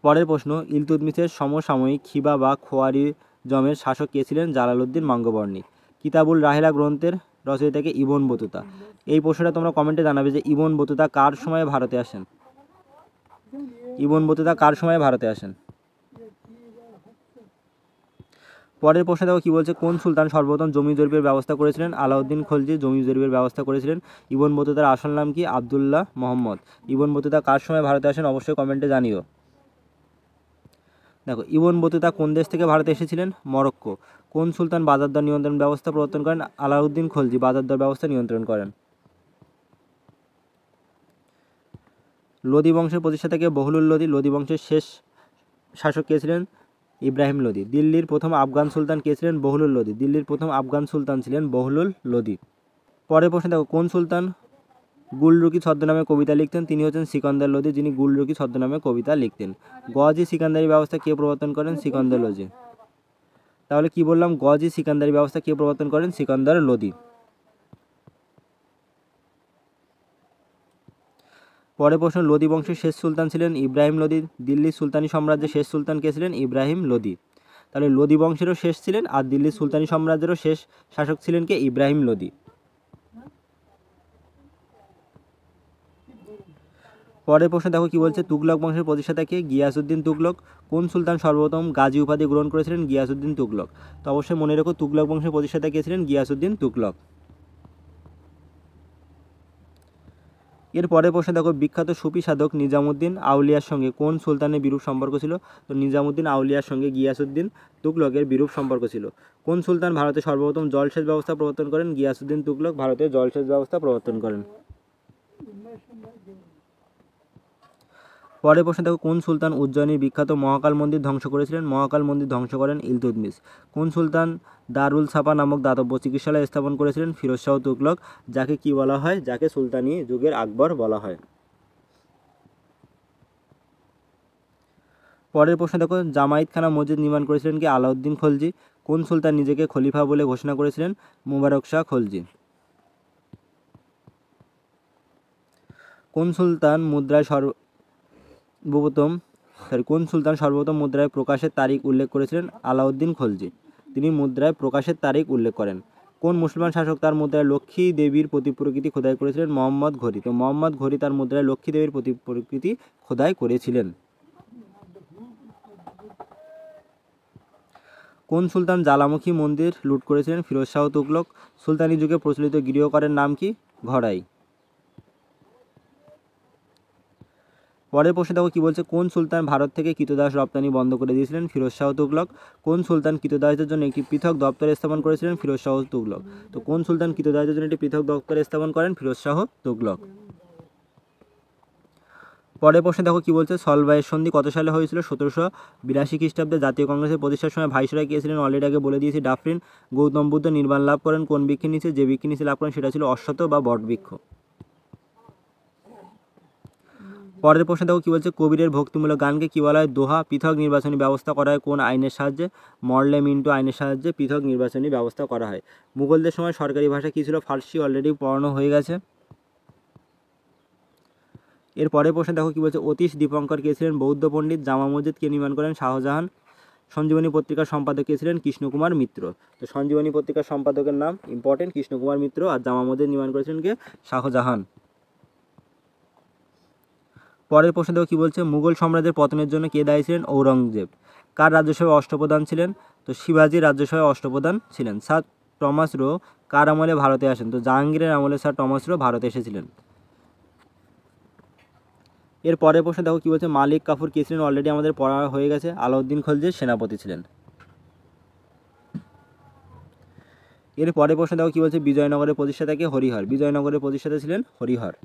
পরের প্রশ্ন, ইলতুৎমিশের সমসাময়িক খিবা বা খোয়ারিজমের শাসক কে ছিলেন? জালালউদ্দিন মঙ্গবর্ণী। কিতাবুল রাহেলা গ্রন্থের রচয়িতাকে ইবন বতুতা। এই প্রশ্নটা তোমরা কমেন্টে জানাবে যে ইবন বতুতা কার সময়ে ভারতে আসেন? ইবন বতুতা কার সময়ে ভারতে আসেন? পরের প্রশ্ন দেখো কি বলছে, কোন সুলতান সর্বপ্রথম জমি জরিপের ব্যবস্থা করেছিলেন? আলাউদ্দিন খলজি জমি জরিপের ব্যবস্থা করেছিলেন। ইবন বতুতার আসল নাম কি? আবদুল্লাহ মোহাম্মদ। ইবন বতুতা কার সময় ভারতে আসেন? অবশ্যই কমেন্টে জানিও। দেখো, ইবন বতুতা কোন দেশ থেকে ভারতে এসেছিলেন? মরক্কো। কোন সুলতান বাজার দর নিয়ন্ত্রণ ব্যবস্থা প্রবর্তন করেন? আলাউদ্দিন খলজি বাজার দর ব্যবস্থা নিয়ন্ত্রণ করেন। লোদি বংশের প্রতিষ্ঠাতাকে? বহুলুল লোদি। লোদি বংশের শেষ শাসক কে ছিলেন? ইব্রাহিম লোদি। দিল্লির প্রথম আফগান সুলতান কে ছিলেন? বহুলুল লোদি। দিল্লির প্রথম আফগান সুলতান ছিলেন বহুলুল লোদি। পরের প্রশ্ন দেখো, কোন সুলতান গুলরুকি ছদ্মনামে কবিতা লিখতেন? তিনি হচ্ছেন সিকান্দার লোদি, যিনি গুলরুকি ছদ্মনামে কবিতা লিখতেন। গজি সিকান্দারি ব্যবস্থা কে প্রবর্তন করেন? সিকান্দার লোদি। তাহলে কি বললাম, গজি সিকান্দারি ব্যবস্থা কে প্রবর্তন করেন? সিকান্দার লোদি। পরের প্রশ্ন, লোদি বংশের শেষ সুলতান ছিলেন ইব্রাহিম লোদি। দিল্লির সুলতানি সাম্রাজ্যের শেষ সুলতান কে ছিলেন? ইব্রাহিম লোদি। তাহলে লোদি বংশেরও শেষ ছিলেন, আর দিল্লির সুলতানি সাম্রাজ্যেরও শেষ শাসক ছিলেন কে? ইব্রাহিম লোদি। পরের প্রশ্ন দেখো কি বলছে, তুগলক বংশের প্রতিষ্ঠাতা কে? গিয়াসউদ্দিন তুগলক। কোন সুলতান সর্বপ্রথম গাজী উপাধি গ্রহণ করেছিলেন? গিয়াসউদ্দিন তুগলক। তো অবশ্যই মনে রেখো, তুগলক বংশের প্রতিষ্ঠাতা কে ছিলেন? গিয়াসউদ্দিন তুগলক। এর পরের প্রশ্ন দেখো, বিখ্যাত সুফি সাধক নিজামুদ্দিন আউলিয়ার সঙ্গে কোন সুলতানের বিরূপ সম্পর্ক ছিল? তো নিজামুদ্দিন আউলিয়ার সঙ্গে গিয়াসউদ্দিন তুগলকের বিরূপ সম্পর্ক ছিল। কোন সুলতান ভারতে সর্বপ্রথম জলসেচ ব্যবস্থা প্রবর্তন করেন? গিয়াসউদ্দিন তুগলক ভারতে জলসেচ ব্যবস্থা প্রবর্তন করেন। পরের প্রশ্ন দেখো, কোন সুলতান উজ্জয়িনীর বিখ্যাত মহাকাল মন্দির ধ্বংস করেছিলেন? মহাকাল মন্দির ধ্বংস করেন ইলতুৎমিশ। কোন সুলতান দারুল ছাপা নামক দাতব্য চিকিৎসালয় স্থাপন করেছিলেন? ফিরোজ শাহ তুগলক, যাকে কি বলা হয়? যাকে সুলতানি যুগের আকবর বলা হয়। পরের প্রশ্ন দেখো, জামাইত খানা মসজিদ নির্মাণ করেছিলেন কি? আলাউদ্দিন খলজি। কোন সুলতান নিজেকে খলিফা বলে ঘোষণা করেছিলেন? মুবারক শাহ খলজি। কোন সুলতান মুদ্রায় প্রকাশের তারিখ উল্লেখ করেছিলেন? আলাউদ্দিন খলজি। তিনি মুদ্রায় প্রকাশের তারিখ উল্লেখ করেন। কোন মুসলমান শাসক তার মুদ্রায় লক্ষ্মী দেবীর প্রতিকৃতি খোদাই করেছিলেন? মোহাম্মদ ঘোরি। তো মোহাম্মদ ঘোরি তার মুদ্রায় লক্ষ্মী দেবীর প্রতিকৃতি খোদাই করেছিলেন। কোন সুলতান জ্বালামুখী মন্দির লুট করেছিলেন? ফিরোজ শাহ তুগলক। সুলতানি যুগে প্রচলিত গৃহকরের নাম কি? ঘড়াই। পরের প্রশ্ন দেখো কি বলছে, কোন সুলতান ভারত থেকে কৃতদাস রপ্তানি বন্ধ করে দিয়েছিলেন? ফিরোজ শাহ তুগলক। কোন সুলতান কৃতদাসদের জন্য একটি পৃথক দপ্তর স্থাপন করেছিলেন? ফিরোজ শাহ তুগলক। তো কোন সুলতান কৃতদাসদের জন্য একটি পৃথক দপ্তর স্থাপন করেন? ফিরোজ শাহ তুগলক। পরের প্রশ্ন দেখো কি বলছে, সলবাইয়ের সন্ধি কত সালে হয়েছিল? 1782 খ্রিস্টাব্দে। জাতীয় কংগ্রেসের প্রতিষ্ঠার সময় ভাইসরয় কে ছিলেন? অলরেডি আগে বলে দিয়েছি, ডাফরিন। গৌতম বুদ্ধ নির্বাণ লাভ করেন কোন বৃক্ষের নিচে? যে বৃক্ষের নিচে লাভ করেন সেটা ছিল অশ্বত্থ বা বটবৃক্ষ। পরের প্রশ্ন দেখো কি বলছে, কবিরের ভক্তিমূলক গানকে কি বলা হয়? দোহা। পৃথক নির্বাচনী ব্যবস্থা করা হয় কোন আইনের সাহায্যে? মরলে মিন্টো আইনের সাহায্যে পৃথক নির্বাচনী ব্যবস্থা করা হয়। মুঘলদের সময় সরকারি ভাষা কী ছিল? ফার্সি। অলরেডি পড়ানো হয়ে গেছে। এর পরের প্রশ্ন দেখো কি বলছে, অতীশ দীপঙ্কর কে ছিলেন? বৌদ্ধ পণ্ডিত। জামা মসজিদ কে নির্মাণ করেন? শাহজাহান। সঞ্জীবনী পত্রিকার সম্পাদক কে ছিলেন? কৃষ্ণকুমার মিত্র। তো সঞ্জীবনী পত্রিকার সম্পাদকের নাম ইম্পর্টেন্ট, কৃষ্ণকুমার মিত্র। আর জামা মসজিদ নির্মাণ করেছিলেন কে? শাহজাহান। পরের প্রশ্ন দেখো কি বলছে, মুঘল সাম্রাজ্যের পতনের জন্য কে দায়ী ছিলেন? ঔরঙ্গজেব। কার রাজ্যসভায় অষ্টপ্রধান ছিলেন? তো শিবাজির রাজ্যসভায় অষ্টপ্রধান ছিলেন। স্যার টমাস রো কার আমলে ভারতে আসেন? তো জাহাঙ্গীরের আমলে স্যার টমাস রো ভারতে এসেছিলেন। এর পরের প্রশ্ন দেখো কি বলছে, মালিক কাফুর কে ছিলেন? অলরেডি আমাদের পড়া হয়ে গেছে, আলাউদ্দিন খলজির সেনাপতি ছিলেন। এর পরের প্রশ্ন দেখো কি বলছে, বিজয়নগরের প্রতিষ্ঠাতা কে? হরিহর। বিজয়নগরের প্রতিষ্ঠাতা ছিলেন হরিহর।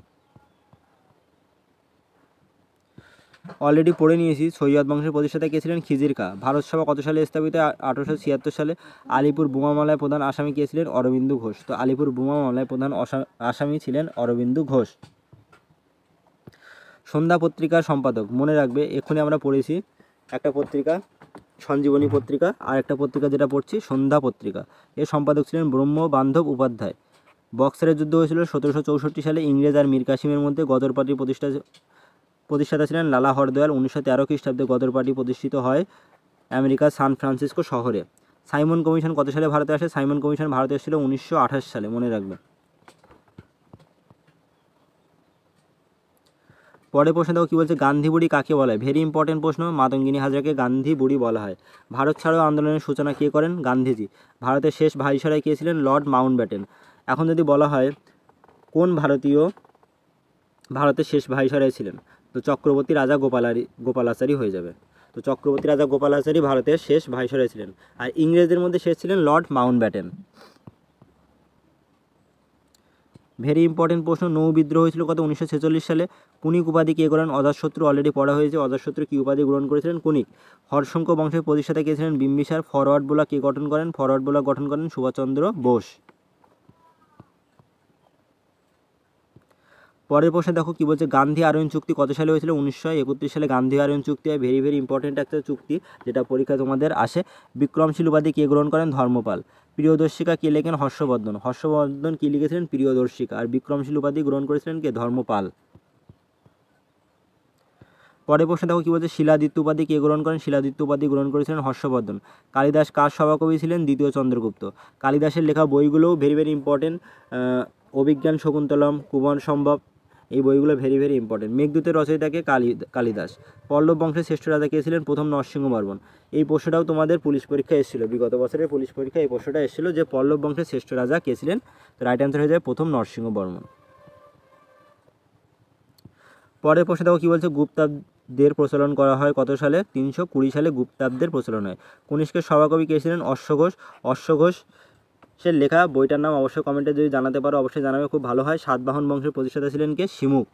অলরেডি পড়ে নিয়েছি, সৈয়দ বংশের প্রতিষ্ঠাতা কে ছিলেন? খিজির খাঁ। ভারত সভা কত সালে স্থাপিত? 1876 সালে। আলিপুর বোমা মামলায় প্রধান আসামি কে ছিলেন? অরবিন্দু ঘোষ। তো আলিপুর বোমা মামলায় প্রধান আসামি ছিলেন অরবিন্দু ঘোষ। সন্ধ্যা পত্রিকার সম্পাদক মনে রাখবে, এক্ষুনি আমরা পড়েছি একটা পত্রিকা সঞ্জীবনী পত্রিকা, আর একটা পত্রিকা যেটা পড়ছি সন্ধ্যা পত্রিকা। এর সম্পাদক ছিলেন ব্রহ্মবান্ধব উপাধ্যায়। বক্সারের যুদ্ধ হয়েছিল 1764 সালে ইংরেজ আর মীর কাসিমের মধ্যে। গদর পার্টির প্রতিষ্ঠাতা ছিলেন লালা হরদয়াল। 1913 খ্রিস্টাব্দে গদর পার্টি প্রতিষ্ঠিত হয় আমেরিকার সান ফ্রান্সিসকো শহরে। সাইমন কমিশন কত সালে ভারতে আসে? সাইমন কমিশন ভারতে এসেছিল 1928 সালে, মনে রাখবে। পরের প্রশ্ন দেখো কী বলছে, গান্ধী বুড়ি কাকে বলা হয়? ভেরি ইম্পর্টেন্ট প্রশ্ন। মাতঙ্গিনী হাজরাকে গান্ধী বুড়ি বলা হয়। ভারত ছাড়ো আন্দোলনের সূচনা কে করেন? গান্ধীজি। ভারতের শেষ ভাইসরয় কে ছিলেন? Lord Mountbatten. এখন যদি বলা হয় কোন ভারতীয় ভারতের শেষ ভাইসরয় ছিলেন, তো চক্রবর্তী রাজা গোপালাচারী হয়ে যাবে। তো চক্রবর্তী রাজা গোপালাচারী ভারতের শেষ ভাইসরয় ছিলেন। আর ইংরেজদের মধ্যে শেষ ছিলেন লর্ড মাউন্টব্যাটেন। ভেরি ইম্পর্টেন্ট প্রশ্ন। নৌ বিদ্রোহ হয়েছিল কত? 1946 সালে। কুনিক উপাধি কে করেন? অজাতশত্রু। অলরেডি পড়া হয়েছে। অজাতশত্রু কী উপাধি গ্রহণ করেছিলেন? কুনিক। হর্ষঙ্ক বংশের প্রতিষ্ঠাতা কে ছিলেন? বিম্বিসার। ফরওয়ার্ড ব্লক কে গঠন করেন? ফরওয়ার্ড ব্লক গঠন করেন সুভাষচন্দ্র বোস। পরের প্রশ্নে দেখো কী বলছে, গান্ধী আরয়ন চুক্তি কত সালে হয়েছিল? 1931 সালে গান্ধী আরয়ন চুক্তি হয়। ভেরি ভেরি ইম্পর্টেন্ট একটা চুক্তি, যেটা পরীক্ষা তোমাদের আসে। বিক্রমশীল উপাধি কে গ্রহণ করেন? ধর্মপাল। প্রিয়দর্শিকা কে লেখেন? হর্ষবর্ধন। হর্ষবর্ধন কী লিখেছিলেন? প্রিয়দর্শিকা। আর বিক্রমশীল উপাধি গ্রহণ করেছিলেন কে? ধর্মপাল। পরের প্রশ্নে দেখো কী বলছে, শিলাদিত্য উপাধি কে গ্রহণ করেন? শিলাদিত্য উপাধি গ্রহণ করেছিলেন হর্ষবর্ধন। কালিদাস কার সভাকবি ছিলেন? দ্বিতীয় চন্দ্রগুপ্ত। কালিদাসের লেখা বইগুলোও ভেরি ভেরি ইম্পর্টেন্ট। অভিজ্ঞান শকুন্তলম, কুমার সম্ভব, এই বইগুলো ভেরি ভেরি ইম্পর্টেন্ট। মেঘদূতের রচয়িতাকে কালিদাস। পল্লব বংশের শ্রেষ্ঠ রাজা কে ছিলেন? প্রথম নরসিংহবর্মন। এই প্রশ্নটাও তোমাদের পুলিশ পরীক্ষা এসেছিল, বিগত বছরের পুলিশ পরীক্ষা এই প্রশ্নটা এসেছিল যে পল্লব বংশের শ্রেষ্ঠ রাজা কে ছিলেন। তো রাইট অ্যান্সার হয়ে যায় প্রথম নরসিংহবর্মন। পরের প্রশ্নে দেখো কী বলছে, গুপ্তাব্দের প্রচলন করা হয় কত সালে? 320 সালে গুপ্তাব্দের প্রচলন হয়। কনিষ্কের সভাকবি কে ছিলেন? অশ্বঘোষ। অশ্বঘোষের লেখা বইটার নাম অবশ্যই কমেন্টে যদি জানাতে পারো অবশ্যই জানাবে, খুব ভালো হয়। সাতবাহন বংশের প্রতিষ্ঠাতা ছিলেন কে? শিমুখ।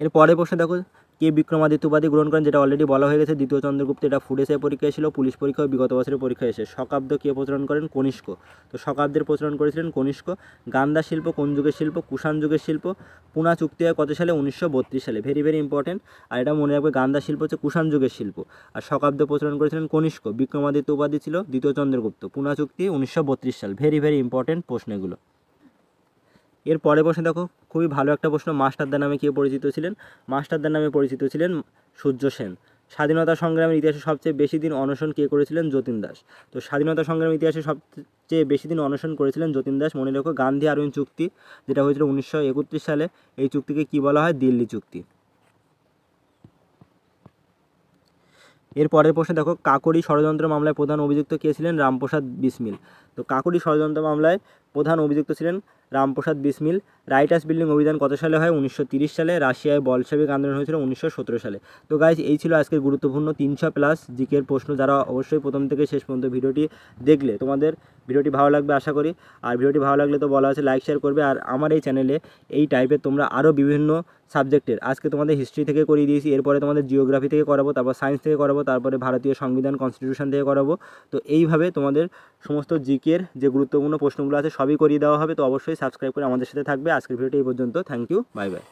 এর পরের প্রশ্নে দেখো, কে বিক্রমাদিত্য উপাধি গ্রহণ করেন? যেটা অলরেডি বলা হয়ে গেছে, দ্বিতীয় চন্দ্রগুপ্ত। এটা ফুড এসে পরীক্ষা ছিল, পুলিশ পরীক্ষা বিগত বছরের পরীক্ষা এসে। শকাব্দ কে প্রচলন করেন? কনিষ্ক। তো শকাব্দের প্রচলন করেছিলেন কনিষ্ক। গান্ধা শিল্প কোন যুগের শিল্প? কুষাণ যুগের শিল্প। পুনা চুক্তি হয় কত সালে? 1932 সালে। Very very important. আর এটা মনে রাখবে, গান্ধা শিল্প হচ্ছে কুষাণ যুগের শিল্প, আর শকাব্দ প্রচলন করেছিলেন কনিষ্ক। বিক্রমাদিত্য উপাধি ছিল দ্বিতীয় চন্দ্রগুপ্ত। পুনা চুক্তি 1932 সাল। ভেরি ভেরি ইম্পর্টেন্ট প্রশ্ন এগুলো। এর পরের প্রশ্ন দেখো, খুবই ভালো একটা প্রশ্ন। মাস্টারদা নামে কে পরিচিত ছিলেন? মাস্টারদা নামে পরিচিত ছিলেন সূর্য সেন। স্বাধীনতা সংগ্রামের ইতিহাসে সবচেয়ে বেশি দিন অনশন কে করেছিলেন? যতীন দাস। তো স্বাধীনতা সংগ্রামের ইতিহাসে সবচেয়ে বেশি দিন অনশন করেছিলেন যতীন দাস। মনে রেখো, গান্ধী আরয়ন চুক্তি যেটা হয়েছিল 1931 সালে, এই চুক্তিকে কী বলা হয়? দিল্লি চুক্তি। এর পরের প্রশ্নে দেখো, কাকোরি ষড়যন্ত্র মামলায় প্রধান অভিযুক্ত কে ছিলেন? রামপ্রসাদ বিসমিল। তো কাকোরি ষড়যন্ত্র মামলায় প্রধান অভিযুক্ত ছিলেন রামপ্রসাদ বিসমিল। রাইটার্স বিল্ডিং অভিযান কত সালে হয়? 1930 সালে। রাশিয়ায় বলশেভিক আন্দোলন হয়েছিল 1917 সালে। তো গাইজ, এই ছিল আজকের গুরুত্বপূর্ণ 300+ জিকের প্রশ্ন। যারা অবশ্যই প্রথম থেকে শেষ পর্যন্ত ভিডিওটি দেখলে, তোমাদের ভিডিওটি ভালো লাগবে আশা করি। আর ভিডিওটি ভালো লাগলে তো বলা আছে লাইক শেয়ার করবে। আর আমার এই চ্যানেলে এই টাইপের তোমরা আরও বিভিন্ন সাবজেক্টের, আজকে তোমাদের হিস্ট্রি থেকে করিয়ে দিয়েছি, এরপরে তোমাদের জিওগ্রাফি থেকে করাবো, তারপর সায়েন্স থেকে করাবো, তারপরে ভারতীয় সংবিধান কনস্টিটিউশন থেকে করাবো। তো এইভাবে তোমাদের সমস্ত জিকের যে গুরুত্বপূর্ণ প্রশ্নগুলো আছে সবই করিয়ে দেওয়া হবে। তো অবশ্যই সাবস্ক্রাইব করে আমাদের সাথে থাকবে। আজকের ভিডিওটি এই পর্যন্ত। Thank you, bye by.